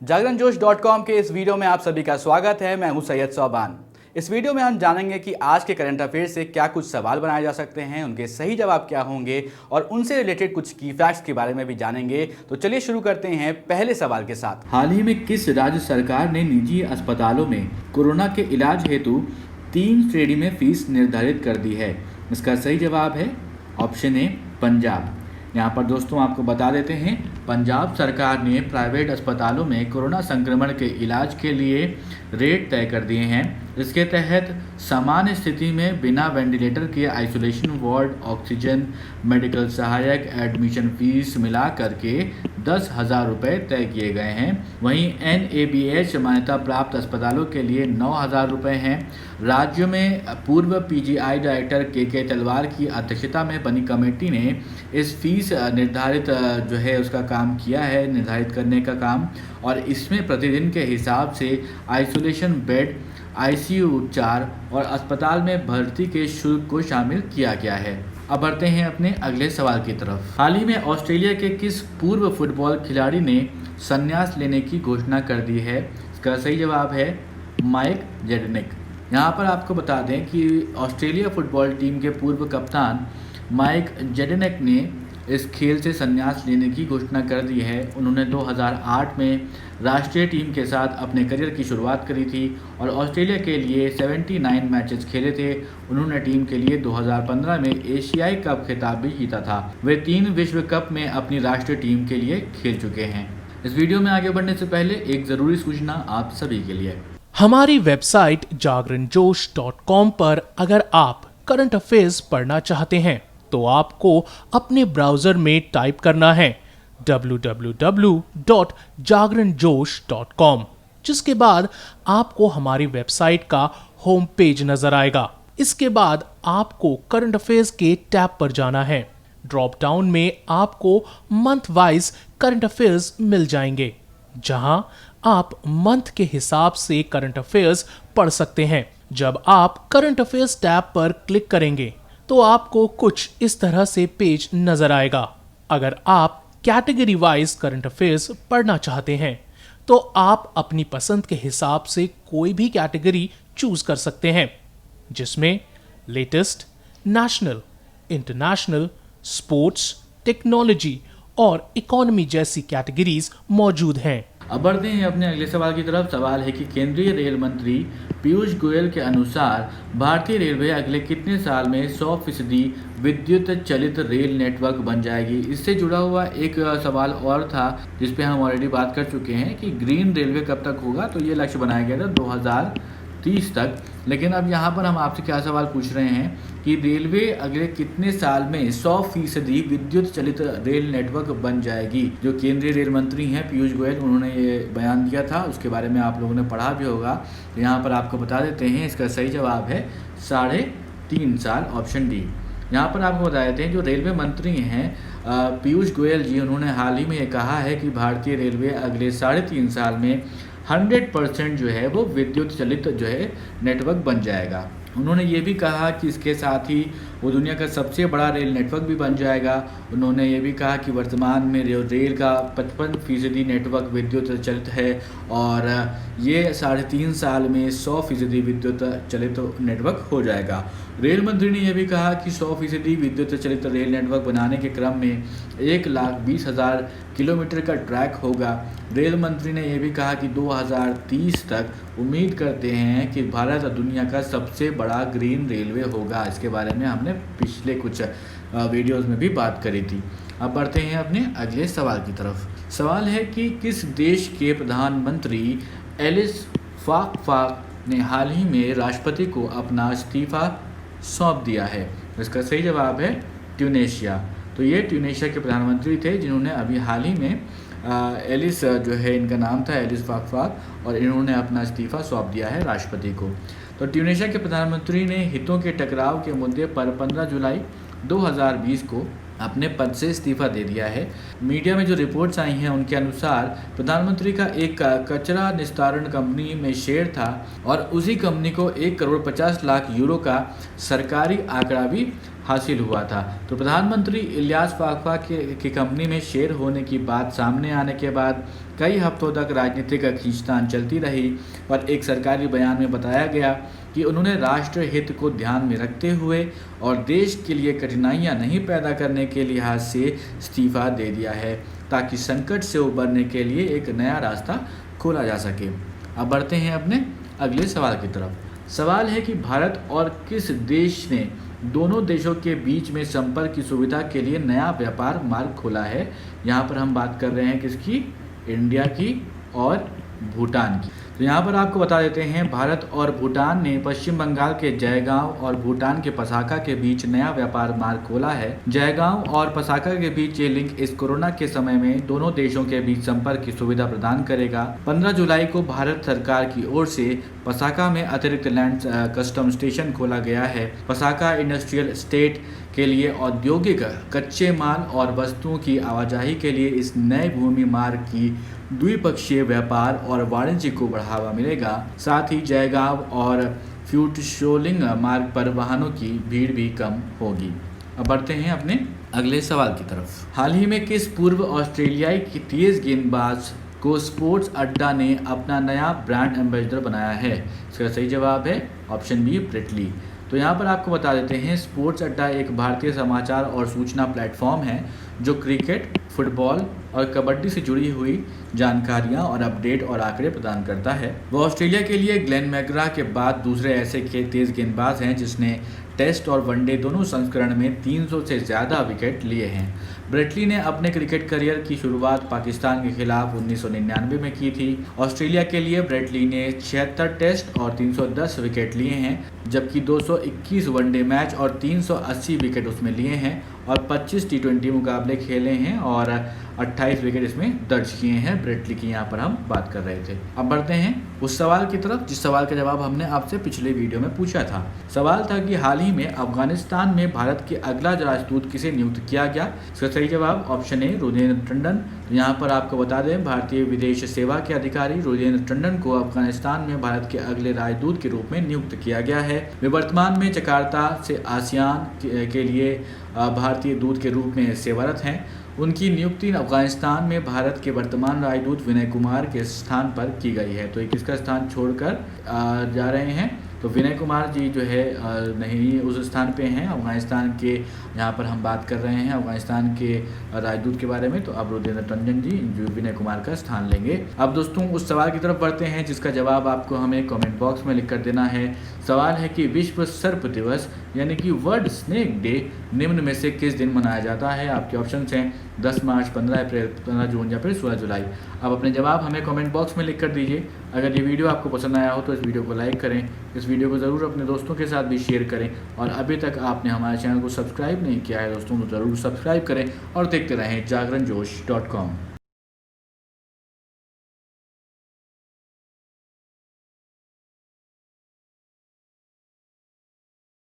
जागरणजोश.com के इस वीडियो में आप सभी का स्वागत है। मैं हूं सैयद सोबान। इस वीडियो में हम जानेंगे कि आज के करंट अफेयर से क्या कुछ सवाल बनाए जा सकते हैं, उनके सही जवाब क्या होंगे और उनसे रिलेटेड कुछ की फैक्ट्स के बारे में भी जानेंगे। तो चलिए शुरू करते हैं पहले सवाल के साथ। हाल ही में किस राज्य सरकार ने निजी अस्पतालों में कोरोना के इलाज हेतु 3 श्रेणी में फीस निर्धारित कर दी है? इसका सही जवाब है ऑप्शन ए पंजाब। यहाँ पर दोस्तों आपको बता देते हैं, पंजाब सरकार ने प्राइवेट अस्पतालों में कोरोना संक्रमण के इलाज के लिए रेट तय कर दिए हैं। इसके तहत सामान्य स्थिति में बिना वेंटिलेटर के आइसोलेशन वार्ड, ऑक्सीजन, मेडिकल सहायक, एडमिशन फीस मिला करके 10,000 रुपये तय किए गए हैं। वहीं NABH मान्यता प्राप्त अस्पतालों के लिए 9,000 रुपये हैं। राज्यों में पूर्व PGI डायरेक्टर KK तलवार की अध्यक्षता में बनी कमेटी ने इस फीस निर्धारित जो है उसका काम किया है, निर्धारित करने का काम, और इसमें प्रतिदिन के हिसाब से आइसोलेशन बेड, ICU उपचार और अस्पताल में भर्ती के शुल्क को शामिल किया गया है। अब बढ़ते हैं अपने अगले सवाल की तरफ। हाल ही में ऑस्ट्रेलिया के किस पूर्व फुटबॉल खिलाड़ी ने संन्यास लेने की घोषणा कर दी है? इसका सही जवाब है माइक जेडनिक। यहाँ पर आपको बता दें कि ऑस्ट्रेलिया फुटबॉल टीम के पूर्व कप्तान माइक जेडनिक ने इस खेल से संन्यास लेने की घोषणा कर दी है। उन्होंने 2008 में राष्ट्रीय टीम के साथ अपने करियर की शुरुआत करी थी और ऑस्ट्रेलिया के लिए 79 मैचेस खेले थे। उन्होंने टीम के लिए 2015 में एशियाई कप खिताब भी जीता था। वे 3 विश्व कप में अपनी राष्ट्रीय टीम के लिए खेल चुके हैं। इस वीडियो में आगे बढ़ने से पहले एक ज़रूरी सूचना आप सभी के लिए। हमारी वेबसाइट जागरणजोश.com पर अगर आप करंट अफेयर्स पढ़ना चाहते हैं तो आपको अपने ब्राउजर में टाइप करना है www.jagranjosh.com, जिसके बाद आपको हमारी वेबसाइट का होम पेज नजर आएगा। इसके बाद आपको करंट अफेयर्स के टैब पर जाना है। ड्रॉप डाउन में आपको मंथ वाइज करंट अफेयर्स मिल जाएंगे, जहां आप मंथ के हिसाब से करंट अफेयर्स पढ़ सकते हैं। जब आप करंट अफेयर्स टैब पर क्लिक करेंगे तो आपको कुछ इस तरह से पेज नजर आएगा। अगर आप कैटेगरी वाइज करंट अफेयर्स पढ़ना चाहते हैं तो आप अपनी पसंद के हिसाब से कोई भी कैटेगरी चूज कर सकते हैं, जिसमें latest, national, international, sports, technology और इकोनॉमी जैसी कैटेगरीज मौजूद हैं। अब बढ़ते हैं अपने अगले सवाल की तरफ। सवाल है कि केंद्रीय रेल मंत्री पीयूष गोयल के अनुसार भारतीय रेलवे अगले कितने साल में 100% विद्युत चलित रेल नेटवर्क बन जाएगी? इससे जुड़ा हुआ एक सवाल और था जिस पे हम ऑलरेडी बात कर चुके हैं कि ग्रीन रेलवे कब तक होगा। तो ये लक्ष्य बनाया गया था 2030 तक। लेकिन अब यहाँ पर हम आपसे क्या सवाल पूछ रहे हैं कि रेलवे अगले कितने साल में 100% विद्युत चलित रेल नेटवर्क बन जाएगी? जो केंद्रीय रेल मंत्री हैं पीयूष गोयल, उन्होंने ये बयान दिया था, उसके बारे में आप लोगों ने पढ़ा भी होगा। तो यहाँ पर आपको बता देते हैं, इसका सही जवाब है 3.5 साल, ऑप्शन डी। यहाँ पर आपको बता देते हैं जो रेलवे मंत्री हैं पीयूष गोयल जी, उन्होंने हाल ही में ये कहा है कि भारतीय रेलवे अगले 3.5 साल में 100% जो है वो विद्युत चलित जो है नेटवर्क बन जाएगा। उन्होंने ये भी कहा कि इसके साथ ही वो दुनिया का सबसे बड़ा रेल नेटवर्क भी बन जाएगा। उन्होंने ये भी कहा कि वर्तमान में रेल का 55% नेटवर्क विद्युत चलित है और ये 3.5 साल में 100% विद्युत चलित नेटवर्क हो जाएगा। रेल मंत्री ने यह भी कहा कि 100% विद्युत चलित रेल नेटवर्क बनाने के क्रम में 1,20,000 किलोमीटर का ट्रैक होगा। रेल मंत्री ने यह भी कहा कि 2030 तक उम्मीद करते हैं कि भारत दुनिया का सबसे बड़ा ग्रीन रेलवे होगा। इसके बारे में हमने पिछले कुछ वीडियोस में भी बात करी थी। अब बढ़ते हैं अपने अगले सवाल की तरफ। सवाल है कि किस देश के प्रधानमंत्री एलिस फाकफाक ने हाल ही में राष्ट्रपति को अपना इस्तीफा सौंप दिया है? इसका सही जवाब है ट्यूनेशिया। तो ये ट्यूनेशिया के प्रधानमंत्री थे जिन्होंने अभी हाल ही में एलिस जो है इनका नाम था एलिस फाकफाक, और इन्होंने अपना इस्तीफा सौंप दिया है राष्ट्रपति को। तो ट्यूनेशिया के प्रधानमंत्री ने हितों के टकराव के मुद्दे पर 15 जुलाई 2020 को अपने पद से इस्तीफा दे दिया है। मीडिया में जो रिपोर्ट्स आई हैं उनके अनुसार प्रधानमंत्री का एक कचरा निस्तारण कंपनी में शेयर था और उसी कंपनी को 1,50,00,000 यूरो का सरकारी आंकड़ा भी हासिल हुआ था। तो प्रधानमंत्री इलियास फाखा की कंपनी में शेयर होने की बात सामने आने के बाद कई हफ्तों तक राजनीतिक खींचतान चलती रही और एक सरकारी बयान में बताया गया कि उन्होंने राष्ट्र हित को ध्यान में रखते हुए और देश के लिए कठिनाइयां नहीं पैदा करने के लिहाज से इस्तीफा दे दिया है, ताकि संकट से उबरने के लिए एक नया रास्ता खोला जा सके। अब बढ़ते हैं अपने अगले सवाल की तरफ। सवाल है कि भारत और किस देश ने दोनों देशों के बीच में संपर्क की सुविधा के लिए नया व्यापार मार्ग खोला है। यहाँ पर हम बात कर रहे हैं किसकी? इंडिया की और भूटान की। तो यहाँ पर आपको बता देते हैं, भारत और भूटान ने पश्चिम बंगाल के जयगांव और भूटान के पसाका के बीच नया व्यापार मार्ग खोला है। जयगांव और पसाका के बीच ये लिंक इस कोरोना के समय में दोनों देशों के बीच संपर्क की सुविधा प्रदान करेगा। 15 जुलाई को भारत सरकार की ओर से पसाका में अतिरिक्त लैंड कस्टम स्टेशन खोला गया है। पसाका इंडस्ट्रियल स्टेट के लिए औद्योगिक कच्चे माल और वस्तुओं की आवाजाही के लिए इस नए भूमि मार्ग की द्विपक्षीय व्यापार और वाणिज्य को बढ़ावा मिलेगा। साथ ही जयगांव और फ्यूटशोलिंग मार्ग पर वाहनों की भीड़ भी कम होगी। अब बढ़ते हैं अपने अगले सवाल की तरफ। हाल ही में किस पूर्व ऑस्ट्रेलियाई की तेज गेंदबाज को स्पोर्ट्स अड्डा ने अपना नया ब्रांड एम्बेसडर बनाया है? इसका सही जवाब है ऑप्शन बी, ब्रेटली। तो यहाँ पर आपको बता देते हैं, स्पोर्ट्स अड्डा एक भारतीय समाचार और सूचना प्लेटफॉर्म है जो क्रिकेट, फुटबॉल और कबड्डी से जुड़ी हुई जानकारियाँ और अपडेट और आंकड़े प्रदान करता है। वह ऑस्ट्रेलिया के लिए ग्लेन मैकग्रा के बाद दूसरे ऐसे तेज गेंदबाज हैं जिसने टेस्ट और वनडे दोनों संस्करण में 300 से ज़्यादा विकेट लिए हैं। ब्रेटली ने अपने क्रिकेट करियर की शुरुआत पाकिस्तान के खिलाफ 1999 में की थी। ऑस्ट्रेलिया के लिए ब्रेटली ने 76 टेस्ट और 310 विकेट लिए हैं, जबकि 221 वनडे मैच और 380 विकेट उसमें लिए हैं और 25 टी20 मुकाबले खेले हैं और 28 विकेट इसमें दर्ज किए हैं। ब्रेटली की यहाँ पर हम बात कर रहे थे। अब बढ़ते हैं उस सवाल की तरफ जिस सवाल का जवाब हमने आपसे पिछले वीडियो में पूछा था। सवाल था कि हाल ही में अफगानिस्तान में भारत के अगला राजदूत किसे नियुक्त किया गया? इसका सही जवाब ऑप्शन ए, रुदेन्द्र टंडन। तो यहाँ पर आपको बता दें, भारतीय विदेश सेवा के अधिकारी रुदेन्द्र टंडन को अफगानिस्तान में भारत के अगले राजदूत के रूप में नियुक्त किया गया है। वे वर्तमान में जकार्ता से आसियान के लिए भारतीय दूत के रूप में सेवारत हैं। उनकी नियुक्ति अफगानिस्तान में भारत के वर्तमान राजदूत विनय कुमार के स्थान पर की गई है। तो ये किसका स्थान छोड़कर जा रहे हैं? तो विनय कुमार जी जो है नहीं उस स्थान पे हैं अफगानिस्तान के। यहाँ पर हम बात कर रहे हैं अफगानिस्तान के राजदूत के बारे में। तो अब रुदेन्द्र टंडन जी जो विनय कुमार का स्थान लेंगे। अब दोस्तों उस सवाल की तरफ बढ़ते हैं जिसका जवाब आपको हमें कमेंट बॉक्स में लिख कर देना है। सवाल है कि विश्व सर्प दिवस यानी कि वर्ल्ड स्नेक डे निम्न में से किस दिन मनाया जाता है? आपके ऑप्शंस हैं 10 मार्च, 15 अप्रैल, 15 जून या फिर 16 जुलाई। अब अपने जवाब हमें कमेंट बॉक्स में लिख कर दीजिए। अगर ये वीडियो आपको पसंद आया हो तो इस वीडियो को लाइक करें, इस वीडियो को ज़रूर अपने दोस्तों के साथ भी शेयर करें और अभी तक आपने हमारे चैनल को सब्सक्राइब नहीं किया है दोस्तों तो ज़रूर सब्सक्राइब करें और देखते रहें जागरणजोश.com।